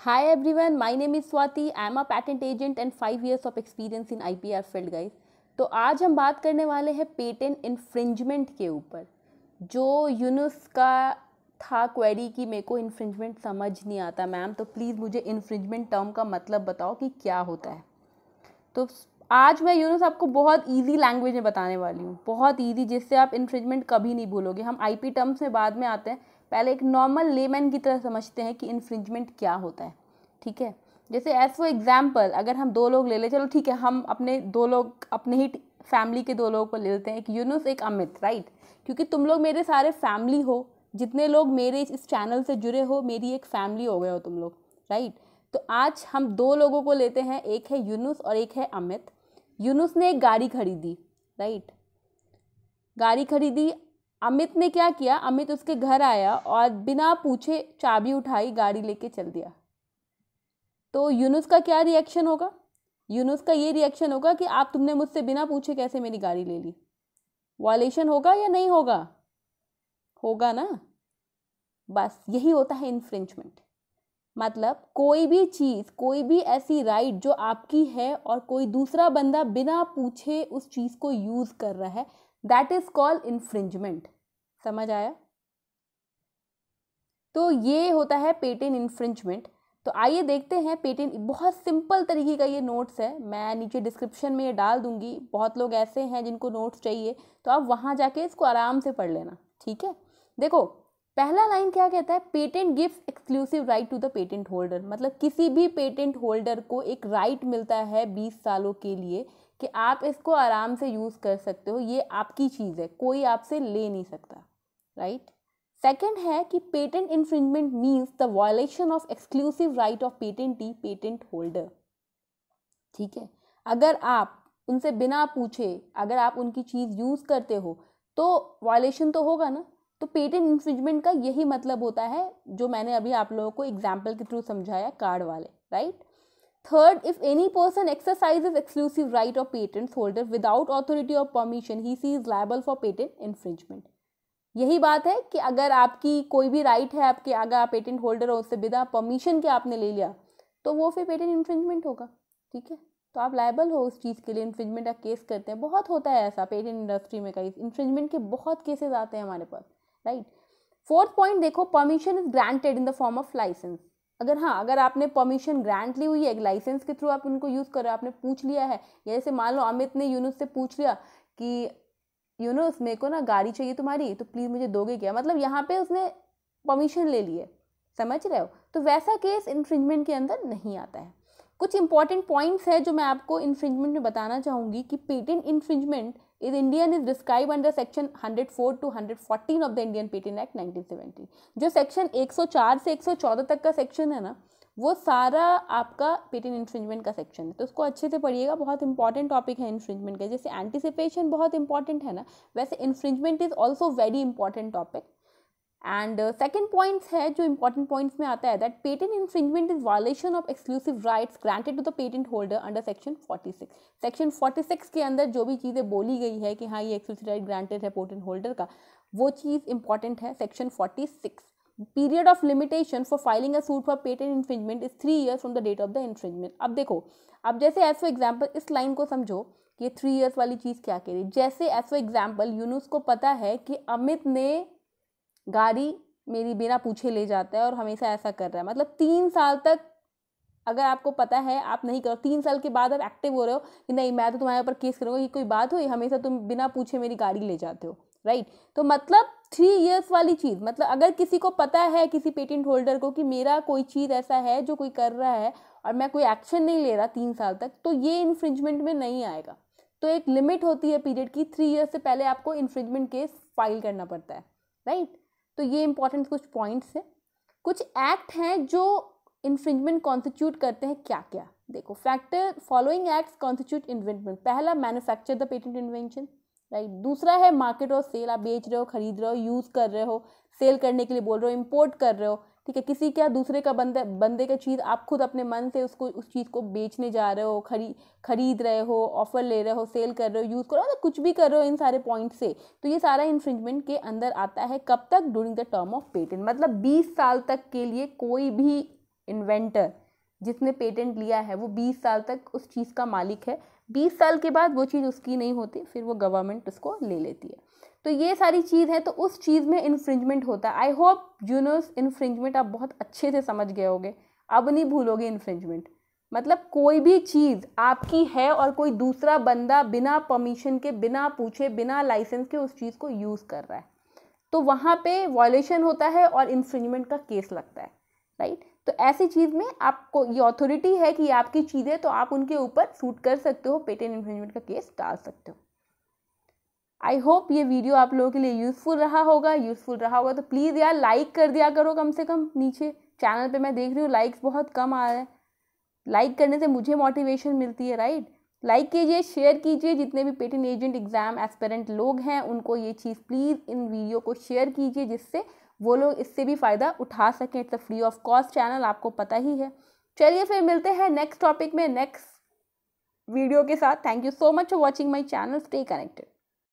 Hi everyone, my name is Swati. I am a patent agent and 5 years of experience in IPR field guys. तो आज हम बात करने वाले हैं पेटेंट इन्फ्रिंजमेंट के ऊपर। जो यूनुस का था क्वेरी कि मेरे को इन्फ्रिंजमेंट समझ नहीं आता मैम, तो प्लीज़ मुझे इन्फ्रिंजमेंट टर्म का मतलब बताओ कि क्या होता है। तो आज मैं यूनुस आपको बहुत इजी लैंग्वेज में बताने वाली हूँ, बहुत इजी, जिससे आप इन्फ्रिंजमेंट कभी नहीं भूलोगे। हम आईपी टर्म्स में बाद में आते हैं, पहले एक नॉर्मल लेमैन की तरह समझते हैं कि इन्फ्रिंजमेंट क्या होता है। ठीक है, जैसे एज फॉर एग्जाम्पल अगर हम दो लोग ले लें, चलो ठीक है, हम अपने दो लोग अपने ही फैमिली के दो लोगों को ले लेते हैं, एक यूनुस एक अमित, राइट। क्योंकि तुम लोग मेरे सारे फैमिली हो, जितने लोग मेरे इस चैनल से जुड़े हो मेरी एक फैमिली हो गए हो तुम लोग, राइट। तो आज हम दो लोगों को लेते हैं, एक है यूनुस और एक है अमित। यूनुस ने एक गाड़ी खरीदी, राइट, गाड़ी खरीदी। अमित ने क्या किया, अमित उसके घर आया और बिना पूछे चाबी उठाई, गाड़ी लेके चल दिया। तो यूनुस का क्या रिएक्शन होगा? यूनुस का ये रिएक्शन होगा कि आप तुमने मुझसे बिना पूछे कैसे मेरी गाड़ी ले ली। वायलेशन होगा या नहीं होगा? होगा ना। बस यही होता है इन्फ्रिंजमेंट। मतलब कोई भी चीज़, कोई भी ऐसी राइट जो आपकी है और कोई दूसरा बंदा बिना पूछे उस चीज़ को यूज़ कर रहा है, दैट इज़ कॉल्ड इन्फ्रिंजमेंट। समझ आया? तो ये होता है पेटेंट इन्फ्रिंजमेंट। तो आइए देखते हैं पेटेंट। बहुत सिंपल तरीके का ये नोट्स है, मैं नीचे डिस्क्रिप्शन में ये डाल दूंगी। बहुत लोग ऐसे हैं जिनको नोट्स चाहिए, तो आप वहाँ जाके इसको आराम से पढ़ लेना, ठीक है। देखो पहला लाइन क्या कहता है, patent gives exclusive right to the patent holder. मतलब किसी भी पेटेंट होल्डर को एक राइट मिलता है 20 सालों के लिए कि आप इसको आराम से यूज़ कर सकते हो, ये आपकी चीज़ है, कोई आपसे ले नहीं सकता, राइट। सेकेंड है कि patent infringement means the violation of exclusive right of patentee patent holder. ठीक है, अगर आप उनसे बिना पूछे अगर आप उनकी चीज़ यूज़ करते हो तो वायलेशन तो होगा ना। तो पेटेंट इन्फ्रिंजमेंट का यही मतलब होता है, जो मैंने अभी आप लोगों को एग्जाम्पल के थ्रू समझाया, कार्ड वाले, right. Third, if any person exercises exclusive right of patent holder without authority और permission, he she is liable for patent infringement. यही बात है कि अगर आपकी कोई भी राइट है आपके, अगर आप पेटेंट होल्डर हो, उससे बिना परमिशन के आपने ले लिया, तो वो फिर पेटेंट इन्फ्रिंजमेंट होगा, ठीक है। तो आप लायबल हो उस चीज़ के लिए, इन्फ्रिंजमेंट का केस करते हैं। बहुत होता है ऐसा पेटेंट इंडस्ट्री में, कई इन्फ्रिंजमेंट के बहुत केसेस आते हैं हमारे पास, राइट। फोर्थ पॉइंट देखो, permission is granted in the form of licence. अगर हाँ, अगर आपने परमिशन ग्रांट ली हुई है, लाइसेंस के थ्रू आप उनको यूज़ कर रहे हो, आपने पूछ लिया है, जैसे मान लो अमित ने यूनुस से पूछ लिया कि यूनुस मेरे को ना गाड़ी चाहिए तुम्हारी, तो प्लीज़ मुझे दोगे क्या। मतलब यहाँ पे उसने परमिशन ले ली है, समझ रहे हो। तो वैसा केस इन्फ्रिंजमेंट के अंदर नहीं आता है। कुछ इंपॉर्टेंट पॉइंट्स है जो मैं आपको इन्फ्रिंजमेंट में बताना चाहूँगी कि patent infringement is Indian is describe under section 104 to 114 of the Indian patent act 1970। जो सेक्शन 104 से 114 तक का सेक्शन है ना, वो सारा आपका पेटेंट इन्फ्रिंजमेंट का सेक्शन है। तो उसको अच्छे से पढ़िएगा, बहुत इंपॉर्टेंट टॉपिक है इन्फ्रिंजमेंट का। जैसे एंटिसिपेशन बहुत इंपॉर्टेंट है ना, वैसे infringement is also very important topic. And second points है जो इंपॉर्टेंट पॉइंट्स में आता है, that patent infringement is violation of exclusive rights granted to the patent holder under section 46। Section 46 के अंदर जो भी चीज़ें बोली गई है कि हाँ ये एक्सक्लूसिव राइट ग्रांटेड है पेटेंट होल्डर का, वो चीज़ इंपॉर्टेंट है, section 46। Period of limitation for filing a suit for patent infringement is 3 years from the date of the infringement. अब देखो, अब जैसे एज फॉर एग्जाम्पल इस लाइन को समझो कि 3 years वाली चीज़ क्या कह रही है। जैसे एज फॉर एग्जाम्पल यूनुस को पता है कि अमित ने गाड़ी मेरी बिना पूछे ले जाता है और हमेशा ऐसा कर रहा है, मतलब 3 साल तक अगर आपको पता है आप नहीं करो, 3 साल के बाद आप एक्टिव हो रहे हो कि नहीं मैं तो तुम्हारे ऊपर केस करूँगा, ये कोई बात हुई, हमेशा तुम बिना पूछे मेरी गाड़ी ले जाते हो, राइट। तो मतलब 3 years वाली चीज़, मतलब अगर किसी को पता है, किसी पेटेंट होल्डर को, कि मेरा कोई चीज़ ऐसा है जो कोई कर रहा है और मैं कोई एक्शन नहीं ले रहा 3 साल तक, तो ये इन्फ्रिंजमेंट में नहीं आएगा। तो एक लिमिट होती है पीरियड की, 3 years से पहले आपको इन्फ्रिंजमेंट केस फाइल करना पड़ता है, राइट। तो ये इंपॉर्टेंट कुछ पॉइंट्स हैं। कुछ एक्ट हैं जो इन्फ्रिंजमेंट कॉन्स्टिट्यूट करते हैं, क्या क्या देखो। Factor following acts constitute infringement. पहला, manufacture the patent invention, right. दूसरा है मार्केट और सेल, आप बेच रहे हो, खरीद रहे हो, यूज़ कर रहे हो, सेल करने के लिए बोल रहे हो, इम्पोर्ट कर रहे हो, ठीक है। किसी क्या दूसरे का बंदे का चीज़ आप खुद अपने मन से उसको उस चीज़ को बेचने जा रहे हो, खरीद रहे हो, ऑफर ले रहे हो, सेल कर रहे हो, यूज़ कर रहे हो, कुछ भी कर रहे हो इन सारे पॉइंट से, तो ये सारा इन्फ्रिंजमेंट के अंदर आता है। कब तक? During the term of patent. मतलब 20 साल तक के लिए कोई भी इन्वेंटर जिसने पेटेंट लिया है वो 20 साल तक उस चीज़ का मालिक है। 20 साल के बाद वो चीज़ उसकी नहीं होती, फिर वो गवर्नमेंट उसको ले लेती है। तो ये सारी चीज़ है, तो उस चीज़ में इन्फ्रिंजमेंट होता है। आई होप जूनर्स इन्फ्रिंजमेंट आप बहुत अच्छे से समझ गए होगे, अब नहीं भूलोगे इन्फ्रिंजमेंट। मतलब कोई भी चीज़ आपकी है और कोई दूसरा बंदा बिना परमिशन के, बिना पूछे, बिना लाइसेंस के उस चीज़ को यूज़ कर रहा है, तो वहाँ पे वॉयलेशन होता है और इन्फ्रिंजमेंट का केस लगता है, राइट। तो ऐसी चीज़ में आपको ये अथॉरिटी है कि आपकी चीज़ें, तो आप उनके ऊपर सूट कर सकते हो, पेटेंट इन्फ्रिंजमेंट का केस डाल सकते हो। आई होप ये वीडियो आप लोगों के लिए यूज़फुल रहा होगा। तो प्लीज़ यार लाइक कर दिया करो कम से कम। नीचे चैनल पे मैं देख रही हूँ लाइक्स बहुत कम आ रहे हैं। लाइक करने से मुझे मोटिवेशन मिलती है, राइट। लाइक कीजिए, शेयर कीजिए, जितने भी पेटेंट एजेंट एग्जाम एस्पिरेंट लोग हैं उनको ये चीज़ प्लीज़ इन वीडियो को शेयर कीजिए, जिससे वो लोग इससे भी फ़ायदा उठा सकें। It's a free of cost channel, आपको पता ही है। चलिए फिर मिलते हैं नेक्स्ट टॉपिक में नेक्स्ट वीडियो के साथ। Thank you so much for watching my channel. Stay connected.